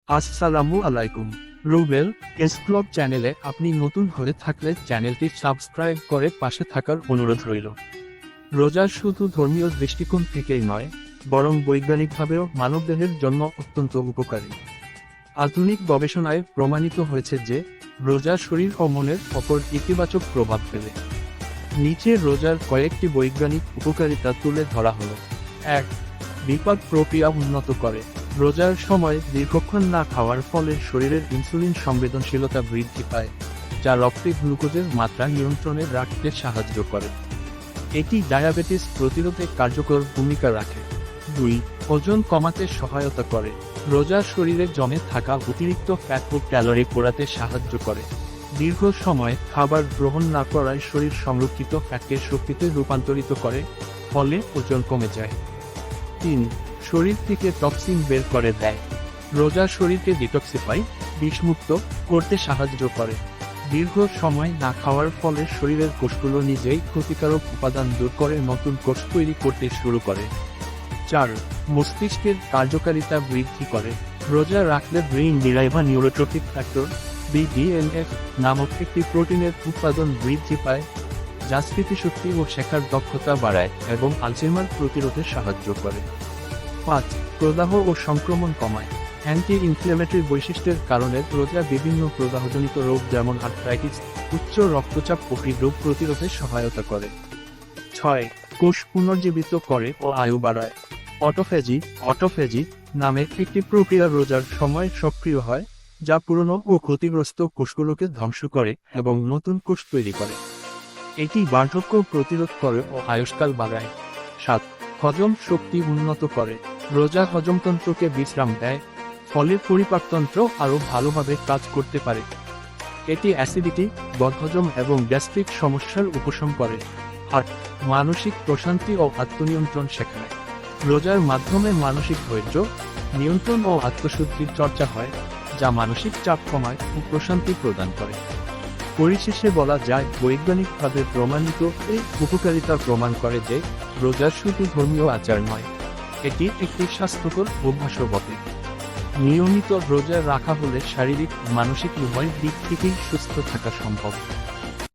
আসসালামু আলাইকুম। রুবেল ব্লগ চ্যানেলে আপনি নতুন হয়ে থাকলে চ্যানেলটি সাবস্ক্রাইব করে পাশে থাকার অনুরোধ রইল। রোজা শুধু ধর্মীয় দৃষ্টিকোণ থেকেই নয়, বরং বৈজ্ঞানিকভাবেও মানবদেহের জন্য অত্যন্ত উপকারী। আধুনিক গবেষণায় প্রমাণিত হয়েছে যে রোজা শরীর ও মনের ওপর ইতিবাচক প্রভাব ফেলে। নিচে রোজার কয়েকটি বৈজ্ঞানিক উপকারিতা তুলে ধরা হলো। ১. বিপাক প্রক্রিয়া উন্নত করে। রোজার সময় দীর্ঘক্ষণ না খাওয়ার ফলে শরীরের ইনসুলিন সংবেদনশীলতা বৃদ্ধি পায়, যা রক্তে গ্লুকোজের মাত্রা নিয়ন্ত্রণে রাখতে সাহায্য করে। এটি ডায়াবেটিস প্রতিরোধে কার্যকর ভূমিকা রাখে। ২. ওজন কমাতে সহায়তা করে। রোজা শরীরে জমে থাকা অতিরিক্ত ফ্যাট ও ক্যালোরি পোড়াতে সাহায্য করে। দীর্ঘ সময় খাবার গ্রহণ না করায় শরীর সংরক্ষিত ফ্যাটকে শক্তিতে রূপান্তরিত করে, ফলে ওজন কমে যায়। ৩. শরীর থেকে টক্সিন বের করে দেয়। রোজা শরীরকে ডিটক্সিফাই বিষমুক্ত করতে সাহায্য করে। দীর্ঘ সময় না খাওয়ার ফলে শরীরের কোষগুলো নিজেই ক্ষতিকারক উপাদান দূর করে নতুন কোষ তৈরি করতে শুরু করে। ৪. মস্তিষ্কের কার্যকারিতা বৃদ্ধি করে। রোজা রাখলে ব্রেইন ডিরাইভা নিউরোট্রপিক ফ্যাক্টর BDNF নামক একটি প্রোটিনের উৎপাদন বৃদ্ধি পায়, যা স্মৃতিশক্তি ও শেখার দক্ষতা বাড়ায় এবং আলঝেইমার প্রতিরোধে সাহায্য করে। ৫. প্রদাহ ও সংক্রমণ কমায়। অ্যান্টি ইনফ্লেমেটরি বৈশিষ্ট্যের কারণে রোজা বিভিন্ন প্রদাহজনিত রোগ যেমন আর্থ্রাইটিস, উচ্চ রক্তচাপ ও হৃদরোগ প্রতিরোধে সহায়তা করে। ৬. কোষ পুনর্জীবিত করে ও আয়ু বাড়ায়। অটোফেজি নামে একটি প্রক্রিয়া রোজার সময় সক্রিয় হয়, যা পুরনো ও ক্ষতিগ্রস্ত কোষগুলোকে ধ্বংস করে এবং নতুন কোষ তৈরি করে। এটি বার্ধক্য প্রতিরোধ করে ও আয়ুষ্কাল বাড়ায়। ৭. হজম শক্তি উন্নত করে। রোজা হজমতন্ত্রকে বিশ্রাম দেয়, ফলে পরিপাকতন্ত্র আরও ভালোভাবে কাজ করতে পারে। এটি অ্যাসিডিটি, বদহজম এবং গ্যাস্ট্রিক সমস্যার উপশম করে। ৮. মানসিক প্রশান্তি ও আত্মনিয়ন্ত্রণ শেখায়। রোজার মাধ্যমে মানসিক ধৈর্য, নিয়ন্ত্রণ ও আত্মশুদ্ধির চর্চা হয়, যা মানসিক চাপ কমায় ও প্রশান্তি প্রদান করে। পরিশেষে বলা যায়, বৈজ্ঞানিকভাবে প্রমাণিত এই উপকারিতা প্রমাণ করে যে রোজা শুধু ধর্মীয় আচার নয়, এটি একটি স্বাস্থ্যকর অভ্যাসও বটে। নিয়মিত রোজা রাখা হলে শারীরিক মানসিক উভয় দিক থেকেই সুস্থ থাকা সম্ভব।